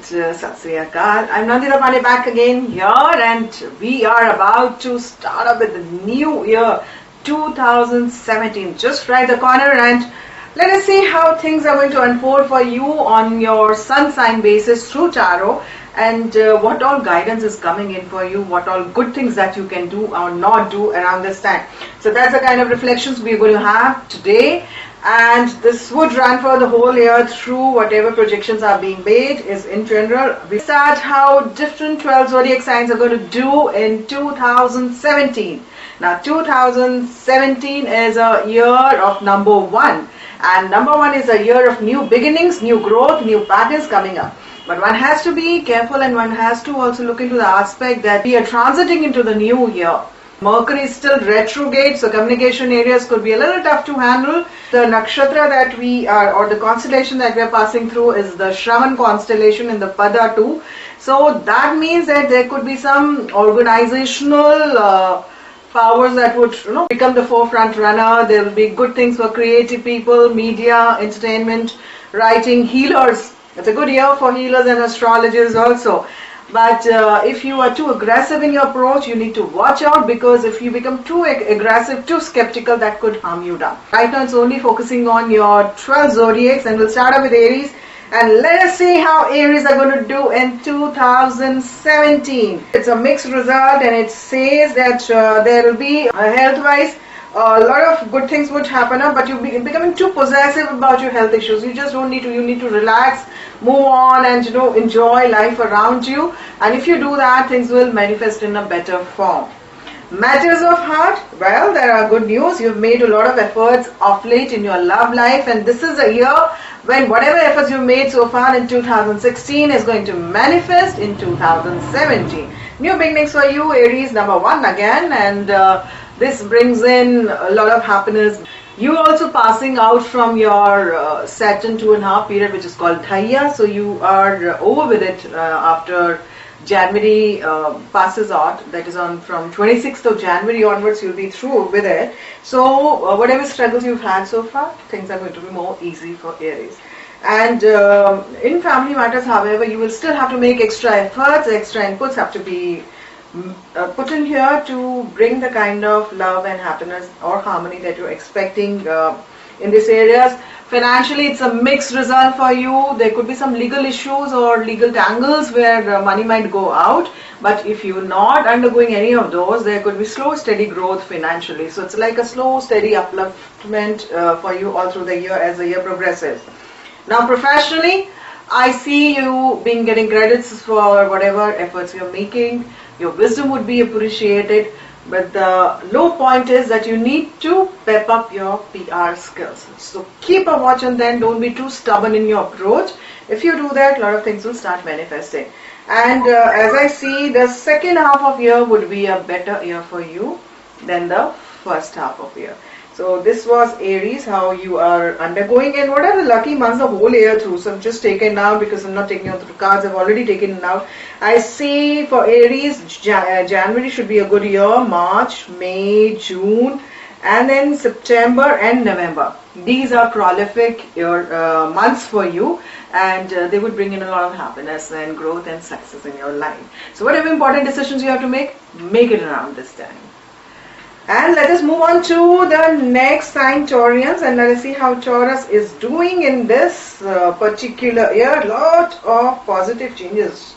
Sat Sri Akal. I'm Nandita back again here, and we are about to start up with the new year 2017, just right the corner, and let us see how things are going to unfold for you on your sun sign basis through tarot, and what all guidance is coming in for you, what all good things that you can do or not do around this time. So that's the kind of reflections we're going to have today. And this would run for the whole year through whatever projections are being made is in general. We start how different 12 zodiac signs are going to do in 2017. Now 2017 is a year of number 1. And number 1 is a year of new beginnings, new growth, new patterns coming up. But one has to be careful, and one has to also look into the aspect that we are transiting into the new year. Mercury is still retrograde, so communication areas could be a little tough to handle. The nakshatra that we are, or the constellation that we are passing through, is the Shravan constellation in the Pada 2. So that means that there could be some organizational powers that would become the forefront runner. There will be good things for creative people, media, entertainment, writing, healers. It's a good year for healers and astrologers also. But if you are too aggressive in your approach, you need to watch out, because if you become too aggressive, too skeptical, that could harm you down. Right now it's only focusing on your 12 zodiacs, and we'll start up with Aries. And let us see how Aries are going to do in 2017. It's a mixed result, and it says that there will be health-wise a lot of good things would happen up, but you're becoming too possessive about your health issues. You just don't need to. You need to relax, move on, and enjoy life around you. And if you do that, things will manifest in a better form. Matters of heart, well, there are good news. You've made a lot of efforts of late in your love life, and this is a year when whatever efforts you've made so far in 2016 is going to manifest in 2017. New beginnings for you, Aries, number 1 again, and this brings in a lot of happiness. You also passing out from your Saturn 2.5 period, which is called Dhaya. So you are over with it after January passes out. That is on from 26th of January onwards, you'll be through with it. So whatever struggles you've had so far, things are going to be more easy for Aries. And in family matters, however, you will still have to make extra efforts. Extra inputs have to be put in here to bring the kind of love and happiness or harmony that you're expecting in these areas. Financially, it's a mixed result for you. There could be some legal issues or legal tangles where money might go out, but if you're not undergoing any of those, there could be slow, steady growth financially. So it's like a slow, steady upliftment for you all through the year as the year progresses. Now, professionally, I see you getting credits for whatever efforts you're making. Your wisdom would be appreciated, but the low point is that you need to pep up your PR skills. So keep a watch on them. Don't be too stubborn in your approach. If you do that, a lot of things will start manifesting. And as I see, the second half of year would be a better year for you than the first half of year. So this was Aries, how you are undergoing, and what are the lucky months the whole year through. So I'm just taken now because I'm not taking out the cards. I've already taken it out. I see for Aries, January should be a good year. March, May, June, and then September and November. These are prolific months for you, and they would bring in a lot of happiness and growth and success in your life. So whatever important decisions you have to make it around this time. And let us move on to the next sign, Taurians, and let us see how Taurus is doing in this particular year. Lot of positive changes.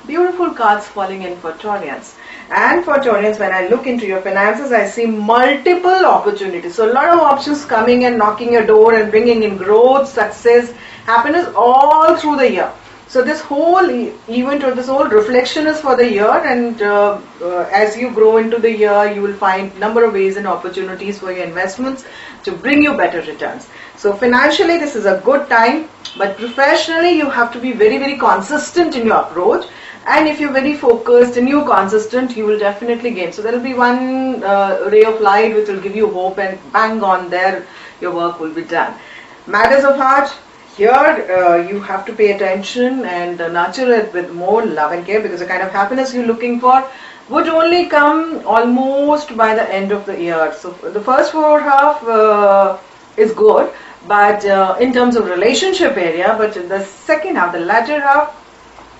Beautiful cards falling in for Taurians. And for Taurians, when I look into your finances, I see multiple opportunities. So a lot of options coming and knocking your door and bringing in growth, success, happiness all through the year. So this whole event or this whole reflection is for the year, and as you grow into the year, you will find number of ways and opportunities for your investments to bring you better returns. So financially, this is a good time, but professionally, you have to be very, very consistent in your approach. And if you're very focused and you're consistent, you will definitely gain. So there will be one ray of light which will give you hope, and bang on there, your work will be done. Matters of heart. Here you have to pay attention and nurture it with more love and care, because the kind of happiness you're looking for would only come almost by the end of the year. So the first 4 half is good, but in terms of relationship area, but the second half, the latter half,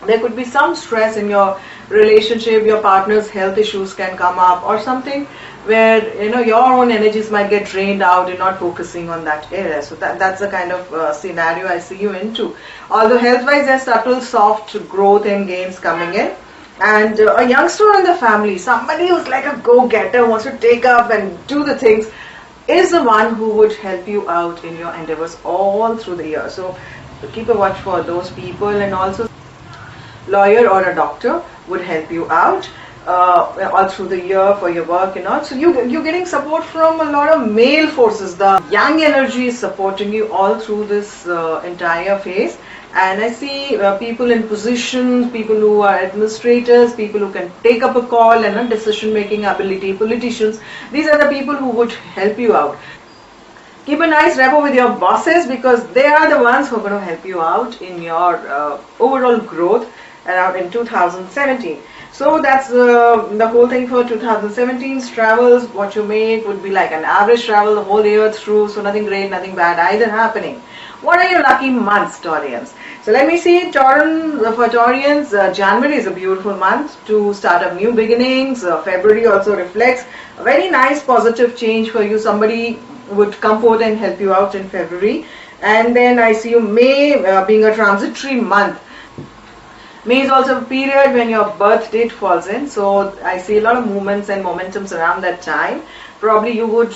There could be some stress in your relationship, your partner's health issues can come up or something where your own energies might get drained out and not focusing on that area. So that's the kind of scenario I see you into. Although health-wise there's subtle soft growth and gains coming in. And a youngster in the family, somebody who's like a go-getter, wants to take up and do the things, is the one who would help you out in your endeavors all through the year. So keep a watch for those people. And also lawyer or a doctor would help you out all through the year for your work and all. So you're getting support from a lot of male forces. The young energy is supporting you all through this entire phase. And I see people in positions, people who are administrators, people who can take up a call and a decision-making ability, politicians. These are the people who would help you out. Keep a nice rapport with your bosses because they are the ones who are going to help you out in your overall growth around in 2017. So that's the whole thing for 2017's travels. What you make would be like an average travel the whole year through. So nothing great, nothing bad either happening. What are your lucky months, Taurians? So let me see, for Taurians, January is a beautiful month to start up new beginnings. February also reflects a very nice positive change for you. Somebody would come forward and help you out in February. And then I see you May being a transitory month. May is also a period when your birth date falls in. So I see a lot of movements and momentums around that time. Probably you would,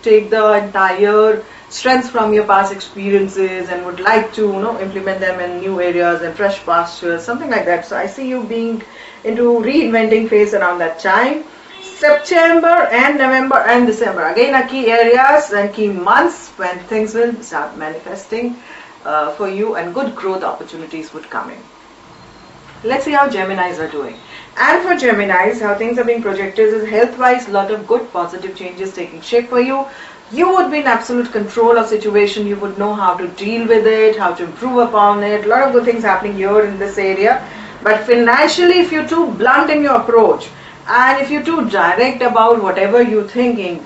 take the entire strengths from your past experiences and would like to implement them in new areas and fresh pastures, something like that. So I see you being into reinventing phase around that time. September and November and December, again are key areas and key months when things will start manifesting for you and good growth opportunities would come in. Let's see how Geminis are doing. And for Geminis, how things are being projected is health-wise, a lot of good positive changes taking shape for you. You would be in absolute control of situation. You would know how to deal with it, how to improve upon it. A lot of good things happening here in this area. But financially, if you're too blunt in your approach and if you're too direct about whatever you're thinking,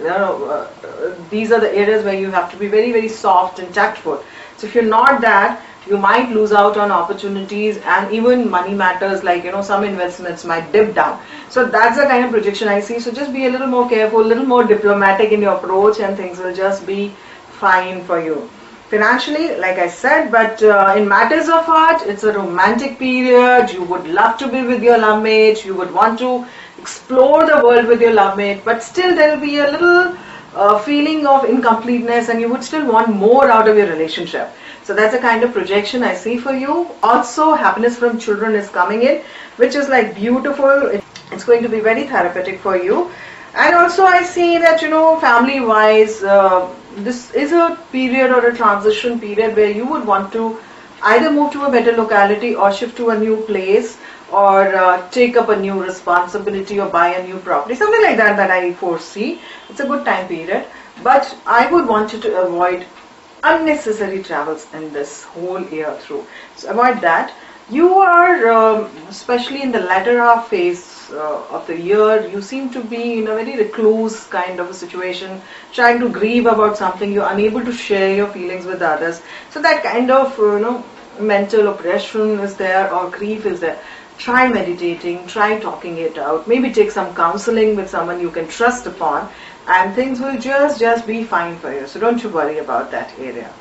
these are the areas where you have to be very, very soft and tactful. So if you're not that, you might lose out on opportunities and even money matters like some investments might dip down. So that's the kind of projection I see. So just be a little more careful, a little more diplomatic in your approach and things will just be fine for you. Financially, like I said, but in matters of art, it's a romantic period. You would love to be with your love mate. You would want to explore the world with your love mate, but still there will be a little feeling of incompleteness and you would still want more out of your relationship. So that's the kind of projection I see for you. Also, happiness from children is coming in, which is like beautiful. It's going to be very therapeutic for you. And also I see that, family-wise, this is a period or a transition period where you would want to either move to a better locality or shift to a new place or take up a new responsibility or buy a new property. Something like that I foresee. It's a good time period. But I would want you to avoid unnecessary travels in this whole year through. So avoid that. You are, especially in the latter half phase of the year, you seem to be in a very recluse kind of a situation, trying to grieve about something. You're unable to share your feelings with others. So that kind of, mental oppression is there or grief is there. Try meditating, try talking it out. Maybe take some counseling with someone you can trust upon. And things will just be fine for you. So don't you worry about that area.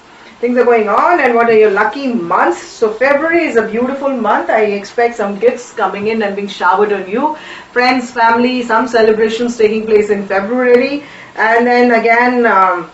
Things are going on. And what are your lucky months? So February is a beautiful month. I expect some gifts coming in and being showered on you. Friends, family, some celebrations taking place in February. And then again,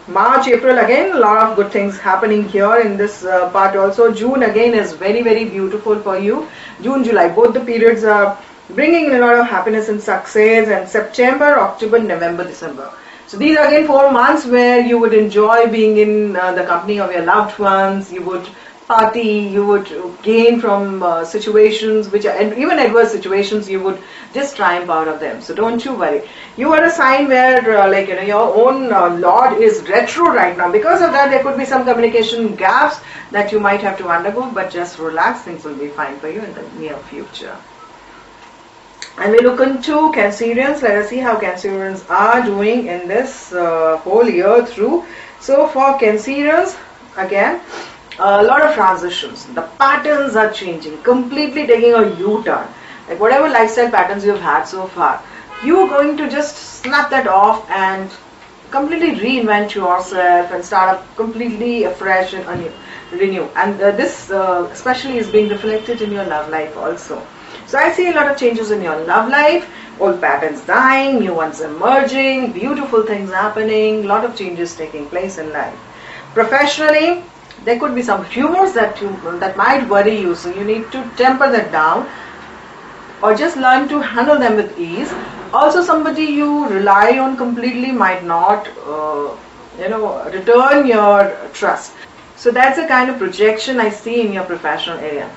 March, April, again, a lot of good things happening here in this part also. June again is very, very beautiful for you. June, July, both the periods are bringing a lot of happiness and success. And September, October, November, December. So these are again 4 months where you would enjoy being in the company of your loved ones. You would party, you would gain from situations which are even adverse situations. You would just triumph out of them. So don't you worry. You are a sign where your own Lord is retro right now. Because of that, there could be some communication gaps that you might have to undergo. But just relax. Things will be fine for you in the near future. And we look into Cancerians. Let us see how Cancerians are doing in this whole year through. So for Cancerians, again, a lot of transitions. The patterns are changing, completely taking a U-turn. Like whatever lifestyle patterns you've had so far, you're going to just snap that off and completely reinvent yourself and start up completely afresh and anew, renew. And this especially is being reflected in your love life also. So I see a lot of changes in your love life, old patterns dying, new ones emerging, beautiful things happening, a lot of changes taking place in life. Professionally, there could be some rumors that might worry you, so you need to temper that down or just learn to handle them with ease. Also, somebody you rely on completely might not return your trust. So that's the kind of projection I see in your professional area.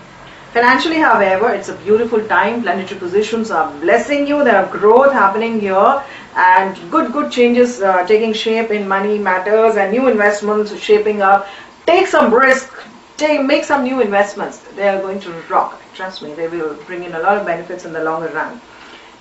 Financially, however, it's a beautiful time. Planetary positions are blessing you. There are growth happening here and good changes taking shape in money matters and new investments shaping up. Take some risk, make some new investments. They are going to rock. Trust me, they will bring in a lot of benefits in the longer run.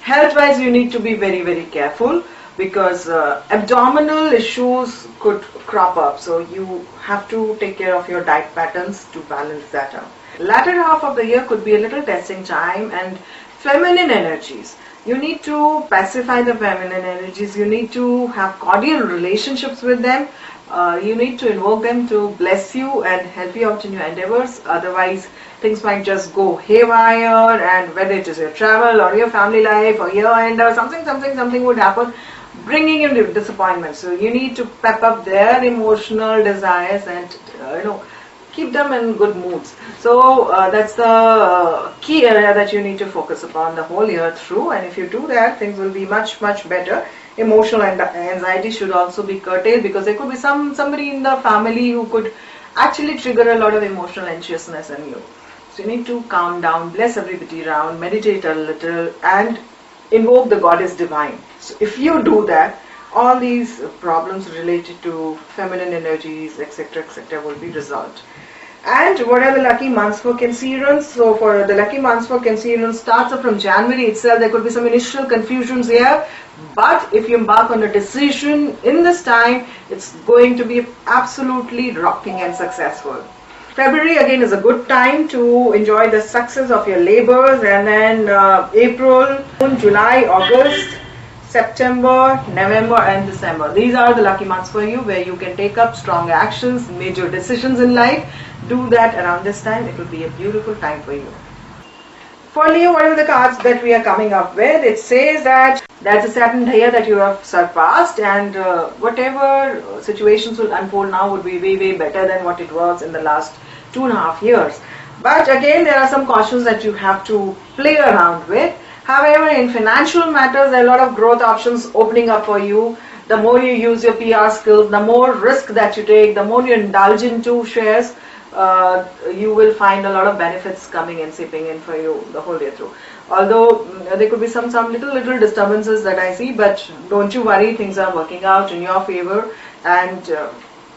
Health-wise, you need to be very, very careful because abdominal issues could crop up. So you have to take care of your diet patterns to balance that out. Latter half of the year could be a little testing time, and feminine energies. You need to pacify the feminine energies. You need to have cordial relationships with them. You need to invoke them to bless you and help you out in your endeavors. Otherwise, things might just go haywire, and whether it is your travel or your family life or year end or something would happen, bringing in disappointment. So you need to pep up their emotional desires and keep them in good moods. So that's the key area that you need to focus upon the whole year through, and if you do that, things will be much better. Emotional anxiety should also be curtailed because there could be somebody in the family who could actually trigger a lot of emotional anxiousness in you. So you need to calm down, bless everybody around, meditate a little and invoke the goddess divine. So if you do that, all these problems related to feminine energies, etc., will be resolved. And what are the lucky months for Cancerians? So for the lucky months for Cancerians starts up from January itself. There could be some initial confusions here, but if you embark on a decision in this time, it's going to be absolutely rocking and successful. February again is a good time to enjoy the success of your labors, and then April, June, July, August, September, November and December. These are the lucky months for you where you can take up strong actions, major decisions in life. Do that around this time. It will be a beautiful time for you. For Leo, whatever the cards that we are coming up with, it says that that's a certain year that you have surpassed, and whatever situations will unfold now would be way better than what it was in the last 2.5 years. But again, there are some cautions that you have to play around with. However, in financial matters, there are a lot of growth options opening up for you. The more you use your PR skills, the more risk that you take, the more you indulge into shares, you will find a lot of benefits coming and seeping in for you the whole year through. Although there could be some little disturbances that I see, but don't you worry, things are working out in your favor, and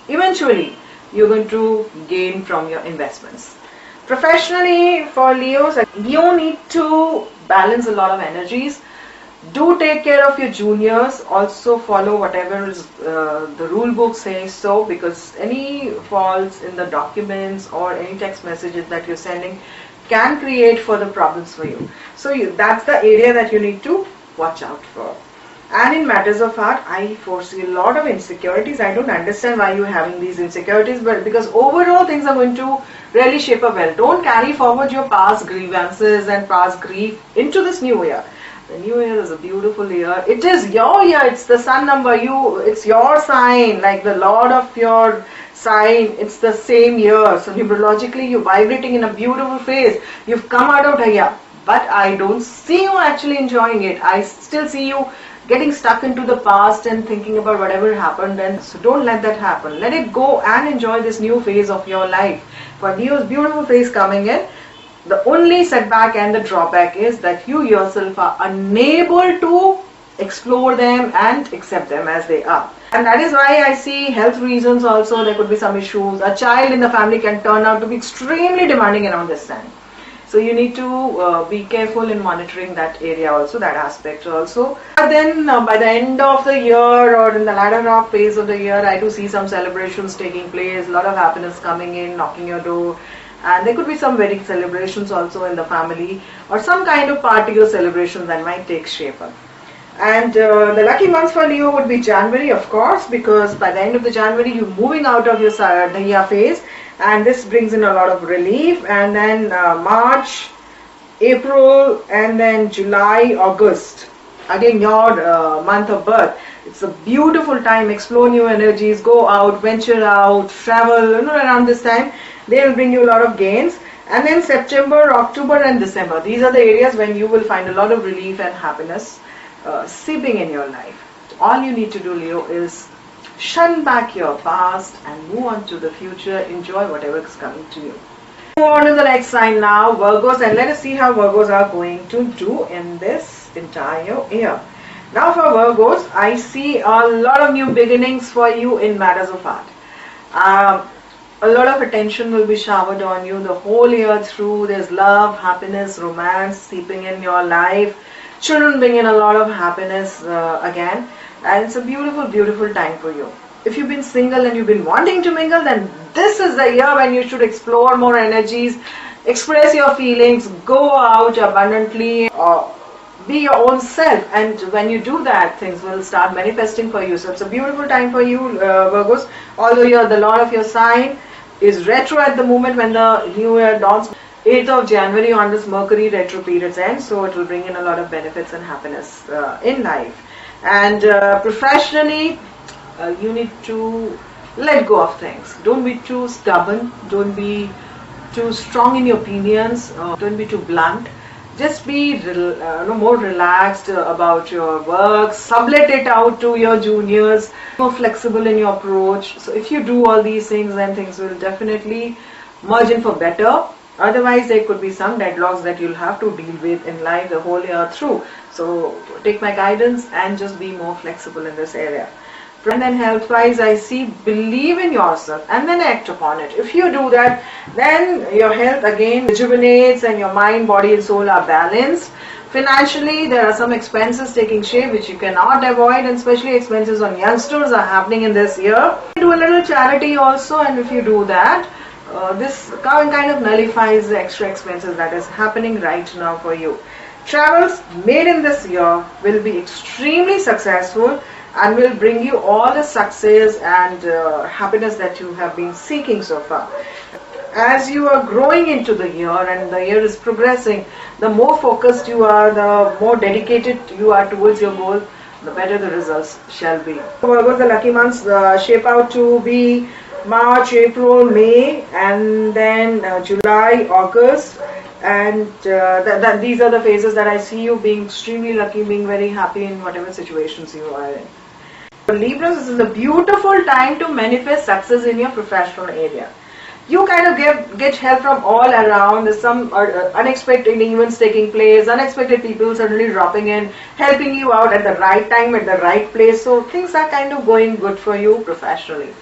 eventually you're going to gain from your investments. Professionally, for Leos, you need to balance a lot of energies. Do take care of your juniors. Also follow whatever is, the rule book says so, because any faults in the documents or any text messages that you're sending can create further problems for you. So that's the area that you need to watch out for. And in matters of heart, I foresee a lot of insecurities. I don't understand why you're having these insecurities, but because overall things are going to really shape up well. Don't carry forward your past grievances and past grief into this new year. The new year is a beautiful year. It is your year. It's the sun number. It's your sign, like the lord of your sign. It's the same year. So numerologically, you're vibrating in a beautiful phase. You've come out of the year, but I don't see you actually enjoying it. I still see you getting stuck into the past and thinking about whatever happened, and so don't let that happen. Let it go and enjoy this new phase of your life. For Leo's beautiful phase coming in, the only setback and the drawback is that you yourself are unable to explore them and accept them as they are. And that is why I see health reasons also. There could be some issues. A child in the family can turn out to be extremely demanding around this time. So you need to be careful in monitoring that area also, that aspect also. But then by the end of the year or in the latter half phase of the year, I do see some celebrations taking place, a lot of happiness coming in, knocking your door. And there could be some wedding celebrations also in the family, or some kind of party or celebration that might take shape. And the lucky months for Leo would be January, of course, because by the end of the January, you're moving out of your Dahya phase, and this brings in a lot of relief. And then March, April, and then July, August, again your month of birth. It's a beautiful time. Explore new energies, go out, venture out, travel. Around this time, they will bring you a lot of gains. And then September, October, and December. These are the areas when you will find a lot of relief and happiness seeping in your life. All you need to do, Leo, is shun back your past and move on to the future. Enjoy whatever is coming to you. Move on to the next sign now, Virgos, and let us see how Virgos are going to do in this entire year. Now for Virgos, I see a lot of new beginnings for you in matters of art. A lot of attention will be showered on you the whole year through. There's love, happiness, romance seeping in your life. Children bring in a lot of happiness again, and it's a beautiful, beautiful time for you. If you've been single and you've been wanting to mingle, then this is the year when you should explore more energies, express your feelings, go out abundantly, be your own self, and when you do that, things will start manifesting for you. So it's a beautiful time for you, Virgos. Although the Lord of your sign is retro at the moment when the new year dawns. 8th of January on this Mercury retro period's end, so it will bring in a lot of benefits and happiness in life. And professionally, you need to let go of things. Don't be too stubborn, don't be too strong in your opinions, don't be too blunt. Just be more relaxed about your work, sublet it out to your juniors, more flexible in your approach. So if you do all these things, then things will definitely merge in for better. Otherwise, there could be some deadlocks that you'll have to deal with in life the whole year through. So take my guidance and just be more flexible in this area. And then health-wise, I see believe in yourself and then act upon it. If you do that, then your health again rejuvenates and your mind, body and soul are balanced. Financially, there are some expenses taking shape which you cannot avoid, and especially expenses on youngsters are happening in this year. Do a little charity also, and if you do that, this kind of nullifies the extra expenses that is happening right now for you. Travels made in this year will be extremely successful and will bring you all the success and happiness that you have been seeking so far. As you are growing into the year and the year is progressing, the more focused you are, the more dedicated you are towards your goal, the better the results shall be. Virgo, the lucky months shape out to be March, April, May, and then July, August, and these are the phases that I see you being extremely lucky, being very happy in whatever situations you are in. For Libras, this is a beautiful time to manifest success in your professional area. You kind of get help from all around. There's some unexpected events taking place, unexpected people suddenly dropping in, helping you out at the right time, at the right place. So things are kind of going good for you professionally.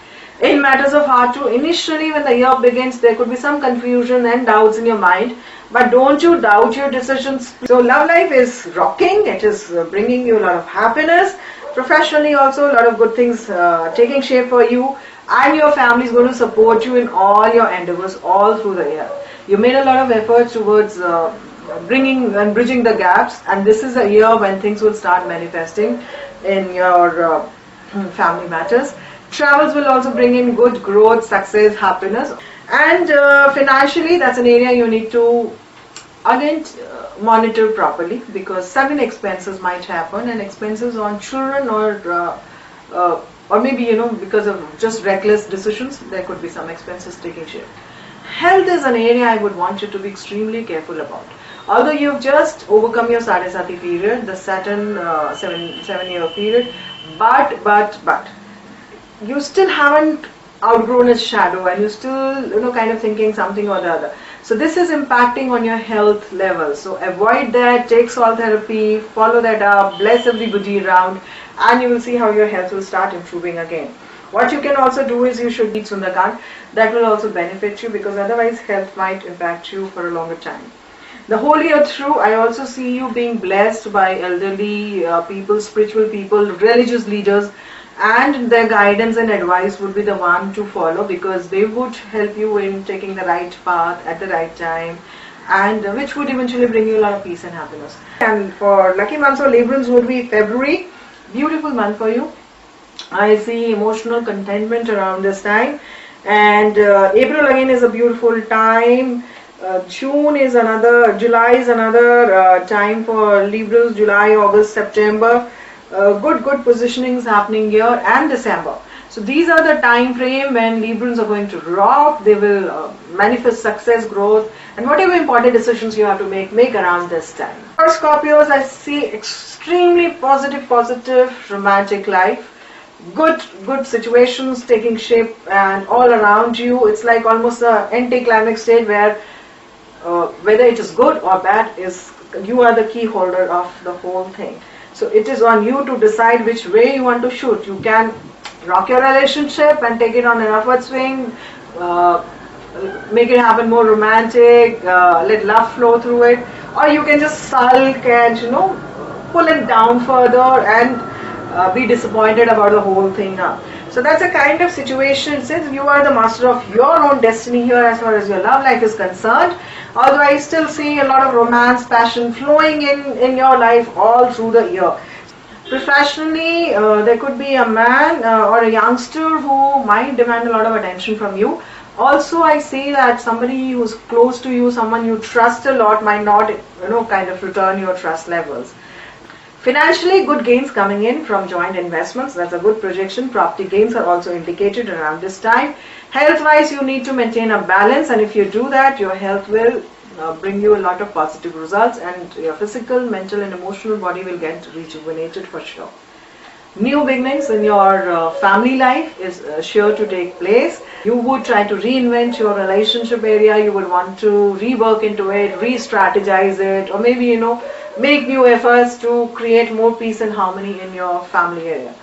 In matters of heart too, initially when the year begins, there could be some confusion and doubts in your mind, but don't you doubt your decisions. So love life is rocking, it is bringing you a lot of happiness. Professionally also, a lot of good things taking shape for you, and your family is going to support you in all your endeavors all through the year. You made a lot of efforts towards bringing and bridging the gaps, and this is a year when things will start manifesting in your family matters. Travels will also bring in good growth, success, happiness, and financially, that's an area you need to again monitor properly, because sudden expenses might happen, and expenses on children or maybe because of just reckless decisions, there could be some expenses taking shape. Health is an area I would want you to be extremely careful about. Although you've just overcome your Sadesati period, the Saturn 7-year period, but you still haven't outgrown its shadow, and you're still kind of thinking something or the other. So this is impacting on your health level. So avoid that, take salt therapy, follow that up, bless everybody around, and you will see how your health will start improving again. What you can also do is you should eat Sundarkand. That will also benefit you, because otherwise health might impact you for a longer time. The whole year through, I also see you being blessed by elderly people, spiritual people, religious leaders, and their guidance and advice would be the one to follow, because they would help you in taking the right path at the right time, and which would eventually bring you a lot of peace and happiness. And for lucky months or Librans would be February, beautiful month for you. I see emotional contentment around this time, and April again is a beautiful time. June is another, July is another time for Librans. July, August, September, good positionings happening here, and December. So these are the time frame when Librans are going to rock. They will manifest success, growth, and whatever important decisions you have to make around this time. For Scorpios, I see extremely positive romantic life. Good situations taking shape and all around you. It's like almost an anti-climax state where whether it is good or bad, is you are the key holder of the whole thing. So it is on you to decide which way you want to shoot. You can rock your relationship and take it on an upward swing, make it happen more romantic, let love flow through it, or you can just sulk and pull it down further and be disappointed about the whole thing now. So that's a kind of situation. Since you are the master of your own destiny here as far as your love life is concerned, although I still see a lot of romance, passion flowing in your life all through the year. Professionally, there could be a man or a youngster who might demand a lot of attention from you. Also, I see that somebody who's close to you, someone you trust a lot, might not, kind of return your trust levels. Financially, good gains coming in from joint investments. That's a good projection. Property gains are also indicated around this time. Health-wise, you need to maintain a balance, and if you do that, your health will bring you a lot of positive results, and your physical, mental, and emotional body will get rejuvenated for sure. New beginnings in your family life is sure to take place. You would try to reinvent your relationship area. You would want to rework into it, re-strategize it, or maybe, make new efforts to create more peace and harmony in your family area.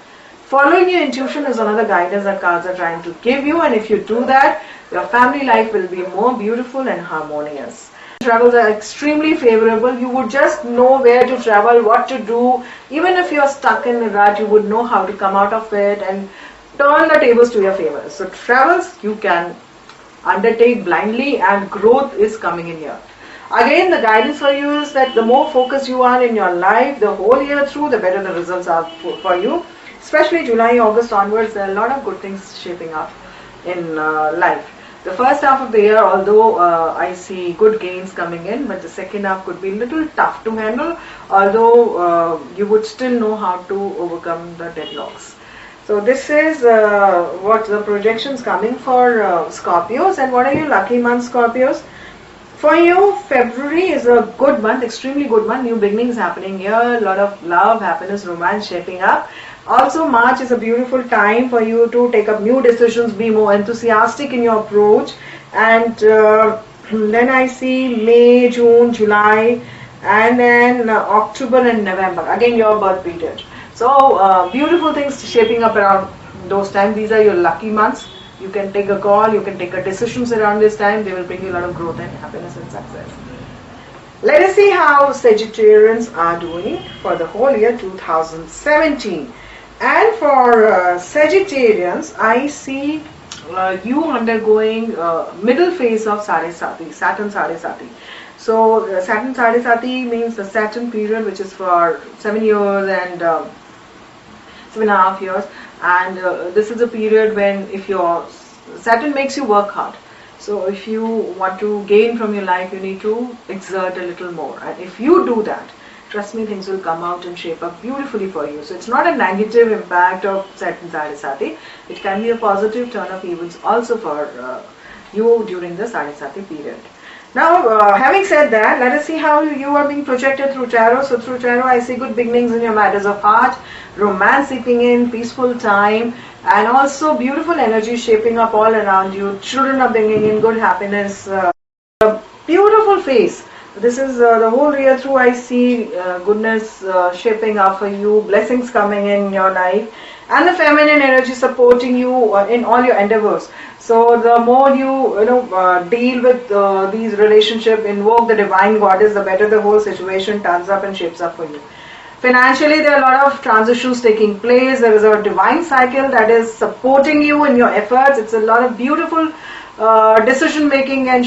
Following your intuition is another guidance that cards are trying to give you, and if you do that, your family life will be more beautiful and harmonious. Travels are extremely favorable. You would just know where to travel, what to do. Even if you are stuck in a rut, you would know how to come out of it and turn the tables to your favor. So travels you can undertake blindly, and growth is coming in here. Again, the guidance for you is that the more focused you are in your life the whole year through, the better the results are for you. Especially July, August onwards, there are a lot of good things shaping up in life. The first half of the year, although I see good gains coming in, but the second half could be a little tough to handle, although you would still know how to overcome the deadlocks. So this is what the projections coming for Scorpios. And what are your lucky months, Scorpios? For you, February is a good month, extremely good month. New beginnings happening here, a lot of love, happiness, romance shaping up. Also, March is a beautiful time for you to take up new decisions, be more enthusiastic in your approach. And then I see May, June, July, and then October and November. Again, your birth period. So, beautiful things shaping up around those times. These are your lucky months. You can take a call, you can take a decisions around this time. They will bring you a lot of growth and happiness and success. Let us see how Sagittarians are doing for the whole year 2017. And for Sagittarians, I see you undergoing middle phase of Saresati, Saturn Saresati. So Saturn Saresati means the Saturn period, which is for 7 years and 7.5 years. And this is a period when if your Saturn makes you work hard. So if you want to gain from your life, you need to exert a little more. And if you do that, trust me, things will come out and shape up beautifully for you. So it's not a negative impact of Saturn Saresati. It can be a positive turn of events also for you during the Saresati period. Now, having said that, let us see how you are being projected through tarot. So through tarot, I see good beginnings in your matters of heart, romance seeping in, peaceful time, and also beautiful energy shaping up all around you. Children are bringing in good happiness, a beautiful face This is the whole year through. I see goodness shaping up for you, blessings coming in your life, and the feminine energy supporting you in all your endeavors. So the more you deal with these relationships, invoke the divine goddess, the better the whole situation turns up and shapes up for you. Financially, there are a lot of transitions taking place. There is a divine cycle that is supporting you in your efforts. It's a lot of beautiful decision making and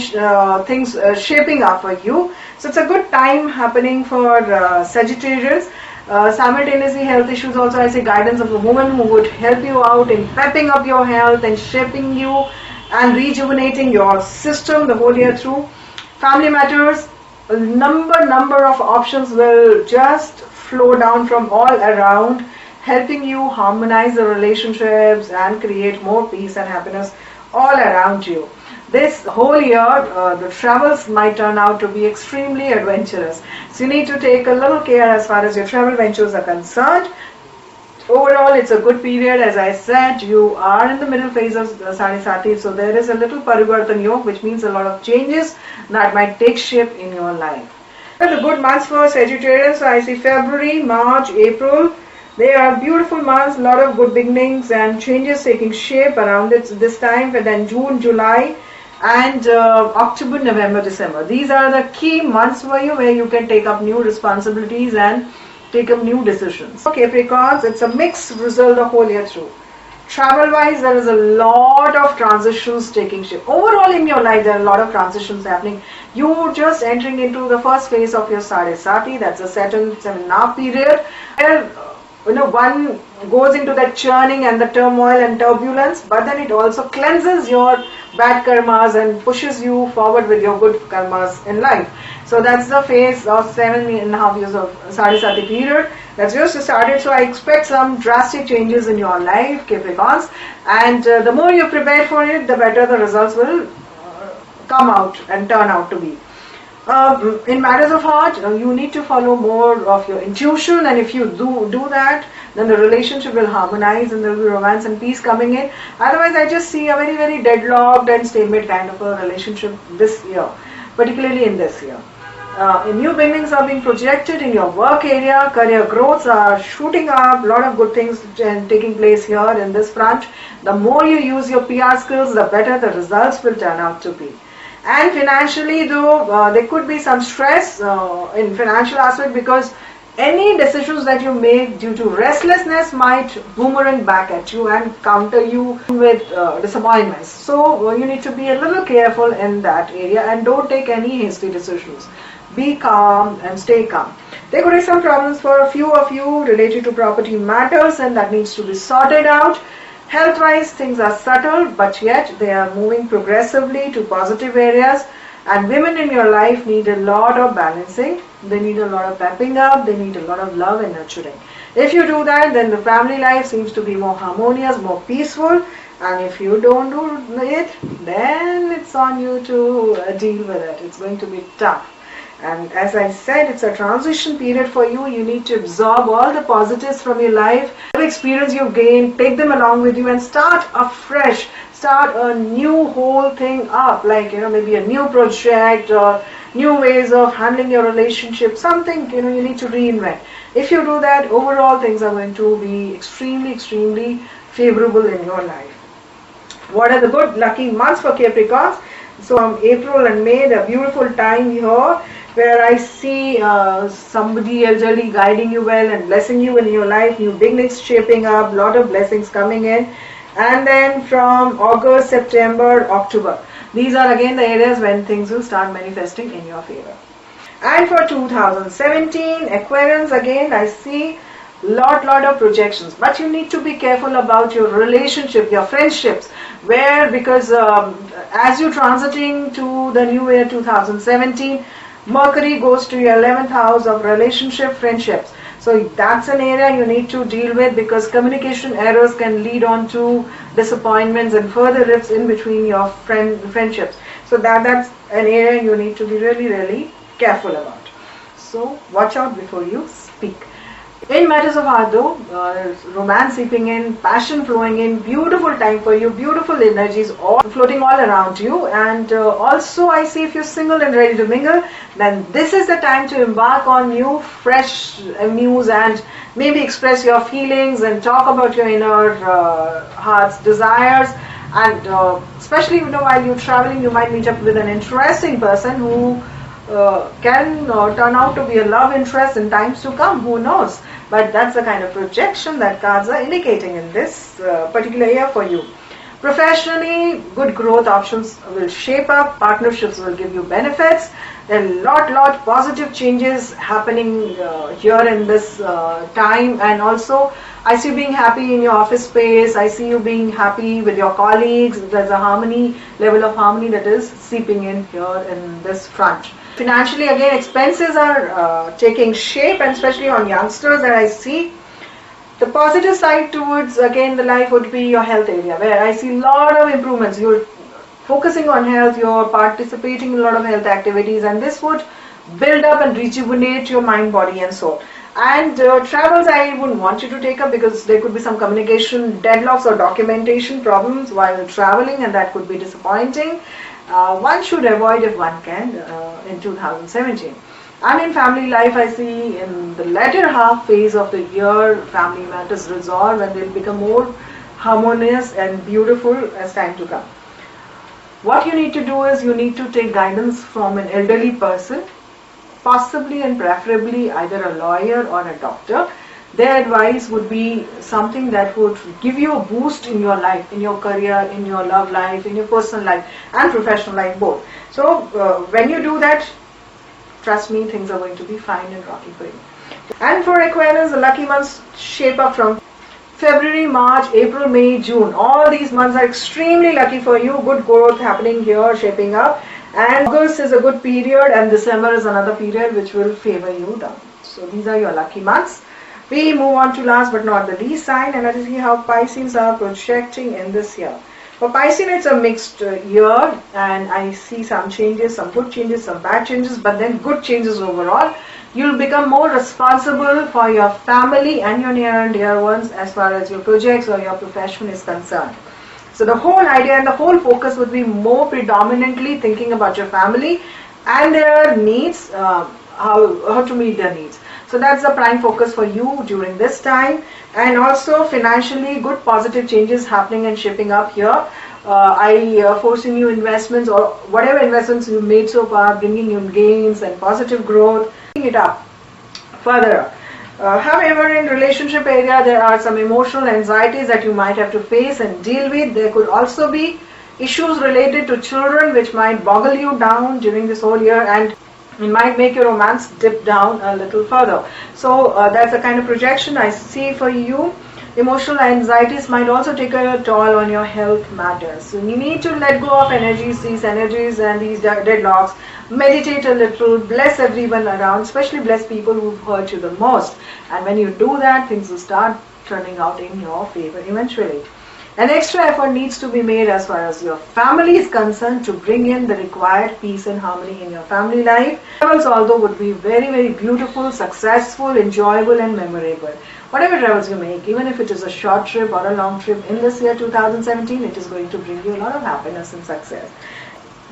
things shaping up for you. So it's a good time happening for Sagittarius. Simultaneously, health issues also, I say guidance of a woman who would help you out in prepping up your health and shaping you and rejuvenating your system the whole year through. Family matters, a number of options will just flow down from all around, helping you harmonize the relationships and create more peace and happiness all around you. This whole year, the travels might turn out to be extremely adventurous. So you need to take a little care as far as your travel ventures are concerned. Overall, it's a good period. As I said, you are in the middle phase of Sadhi, so there is a little Parivartan Yoga, which means a lot of changes that might take shape in your life. The good months for Sagittarius, so I see February, March, April. They are beautiful months, a lot of good beginnings and changes taking shape around this time, and then June, July, and October, November, December. These are the key months for you where you can take up new responsibilities and take up new decisions. For Capricorns, it's a mixed result the whole year through. Travel wise, there is a lot of transitions taking shape. Overall in your life, there are a lot of transitions happening. You're just entering into the first phase of your Sati, that's a 7.5 period, where one goes into that churning and the turmoil and turbulence, but then it also cleanses your bad karmas and pushes you forward with your good karmas in life. So that's the phase of 7.5 years of Sati period. That's just started, so I expect some drastic changes in your life, Capricorns, and the more you prepare for it, the better the results will come out and turn out to be. In matters of heart, you need to follow more of your intuition, and if you do that, then the relationship will harmonize and there will be romance and peace coming in. Otherwise, I just see a very deadlocked and stalemate kind of a relationship this year, particularly in this year. New beginnings are being projected in your work area, career growths are shooting up, a lot of good things taking place here in this front. The more you use your PR skills, the better the results will turn out to be. And financially though, there could be some stress in financial aspect, because any decisions that you make due to restlessness might boomerang back at you and counter you with disappointments. So you need to be a little careful in that area and don't take any hasty decisions. Be calm and stay calm. There could be some problems for a few of you related to property matters, and that needs to be sorted out. Health-wise, things are subtle, but yet they are moving progressively to positive areas, and women in your life need a lot of balancing. They need a lot of pepping up, they need a lot of love and nurturing. If you do that, then the family life seems to be more harmonious, more peaceful, and if you don't do it, then it's on you to deal with it. It's going to be tough. And as I said, it's a transition period for you. You need to absorb all the positives from your life, the experience you've gained, take them along with you and start afresh. Start a new whole thing up, like maybe a new project or new ways of handling your relationship, something you need to reinvent. If you do that, overall things are going to be extremely favorable in your life. What are the good lucky months for Capricorns? So April and May, the beautiful time here, where I see somebody elderly guiding you well and blessing you in your life, new beginnings shaping up, lot of blessings coming in. And then from August, September, October, these are again the areas when things will start manifesting in your favor. And for 2017, Aquarians, again I see lot of projections, but you need to be careful about your relationship, your friendships, because as you're transiting to the new year 2017, Mercury goes to your 11th house of relationship, friendships. So that's an area you need to deal with, because communication errors can lead on to disappointments and further rifts in between your friendships. So that's an area you need to be really careful about. So watch out before you speak. In matters of heart though, romance seeping in, passion flowing in, beautiful time for you, beautiful energies all floating all around you. And also I see if you're single and ready to mingle, then this is the time to embark on new fresh news and maybe express your feelings and talk about your inner heart's desires. And especially, you know, while you're traveling, you might meet up with an interesting person who can turn out to be a love interest in times to come, who knows. But that's the kind of projection that cards are indicating in this particular year for you. Professionally, good growth options will shape up, partnerships will give you benefits. There are lot positive changes happening here in this time. And also I see you being happy in your office space, I see you being happy with your colleagues. There's a harmony, level of harmony that is seeping in here in this front. Financially, again, expenses are taking shape, and especially on youngsters that I see. The positive side towards, again, the life would be your health area, where I see a lot of improvements. You're focusing on health, you're participating in a lot of health activities, and this would build up and rejuvenate your mind, body and soul. And travels I wouldn't want you to take up, because there could be some communication deadlocks or documentation problems while traveling, and that could be disappointing. One should avoid if one can in 2017. And in family life, I see in the latter half phase of the year, family matters resolve and they'll become more harmonious and beautiful as time to come. What you need to do is you need to take guidance from an elderly person, possibly and preferably either a lawyer or a doctor. Their advice would be something that would give you a boost in your life, in your career, in your love life, in your personal life and professional life both. So when you do that, trust me, things are going to be fine and rocky for you. And for Aquarius, the lucky months shape up from February, March, April, May, June. All these months are extremely lucky for you. Good growth happening here, shaping up. And August is a good period, and December is another period which will favor you down. So these are your lucky months. We move on to last but not the least sign, and let us see how Pisces are projecting in this year. For Pisces, it's a mixed year, and I see some changes, some good changes, some bad changes, but then good changes overall. You'll become more responsible for your family and your near and dear ones as far as your projects or your profession is concerned. So the whole idea and the whole focus would be more predominantly thinking about your family and their needs, how to meet their needs. So that's the prime focus for you during this time. And also financially, good positive changes happening and shaping up here. I foresee new investments or whatever investments you made so far, bringing in gains and positive growth, it up further. However, in relationship area, there are some emotional anxieties that you might have to face and deal with. There could also be issues related to children which might boggle you down during this whole year, and it might make your romance dip down a little further. So that's the kind of projection I see for you. Emotional anxieties might also take a toll on your health matters. So you need to let go of these energies and these deadlocks. Meditate a little, bless everyone around, especially bless people who've hurt you the most. And when you do that, things will start turning out in your favor eventually. An extra effort needs to be made as far as your family is concerned to bring in the required peace and harmony in your family life. Travels, although, would be very, very beautiful, successful, enjoyable and memorable. Whatever travels you make, even if it is a short trip or a long trip in this year 2017, it is going to bring you a lot of happiness and success.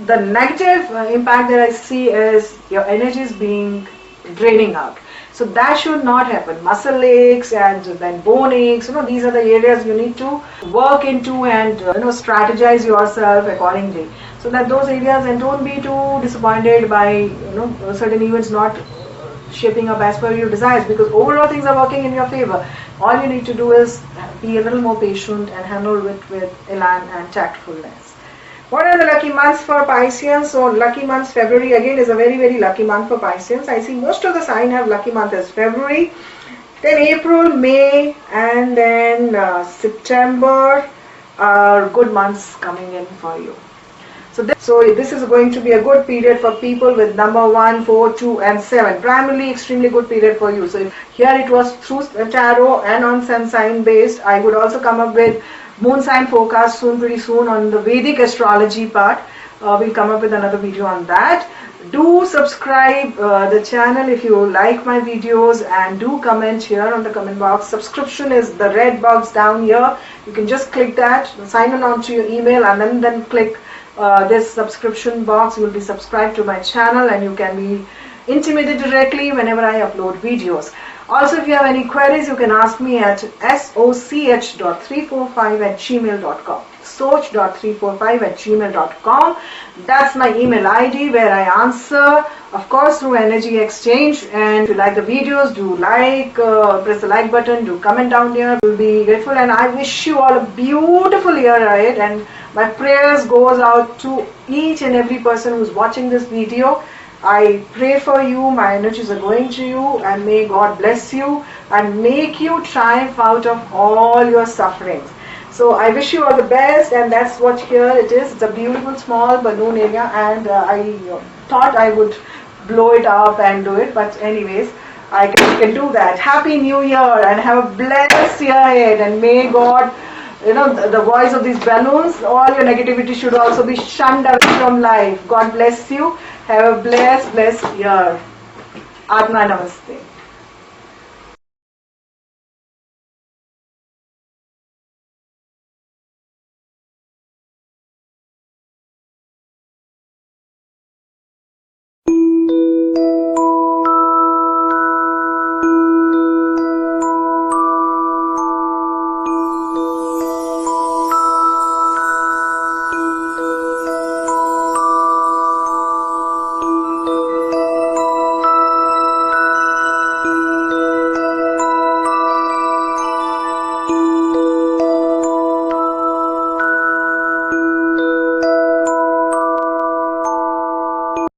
The negative impact that I see is your energy is being draining out. So that should not happen. Muscle aches and then bone aches, these are the areas you need to work into and strategize yourself accordingly. So that those areas, and don't be too disappointed by certain events not shaping up as per your desires, because overall things are working in your favor. All you need to do is be a little more patient and handle it with elan and tactfulness. What are the lucky months for Pisceans? So lucky months, February again is a very, very lucky month for Pisceans. I see most of the sign have lucky month as February, then April, May, and then September are good months coming in for you. So this is going to be a good period for people with number 1, 4, 2 and 7. Primarily extremely good period for you. So if here it was through tarot and on sun sign based, I would also come up with moon sign forecast pretty soon on the Vedic astrology part. we'll come up with another video on that. Do subscribe the channel if you like my videos, and do comment here on the comment box. Subscription is the red box down here. You can just click that, sign on to your email, and then click this subscription box. You will be subscribed to my channel and you can be intimated directly whenever I upload videos. Also, if you have any queries, you can ask me at soch.345@gmail.com. soch.345@gmail.com. That's my email ID where I answer, of course, through energy exchange. And if you like the videos, do like, press the like button, do comment down here. We'll be grateful, and I wish you all a beautiful year ahead. And my prayers goes out to each and every person who's watching this video. I pray for you, my energies are going to you, and may God bless you and make you triumph out of all your sufferings. So I wish you all the best, and that's what here it is. It's a beautiful small balloon area, and I thought I would blow it up and do it, but anyways, I can do that. Happy New Year and have a blessed year ahead, and may God, the voice of these balloons, all your negativity should also be shunned away from life. God bless you. Have a blessed year. Aatma Namaste.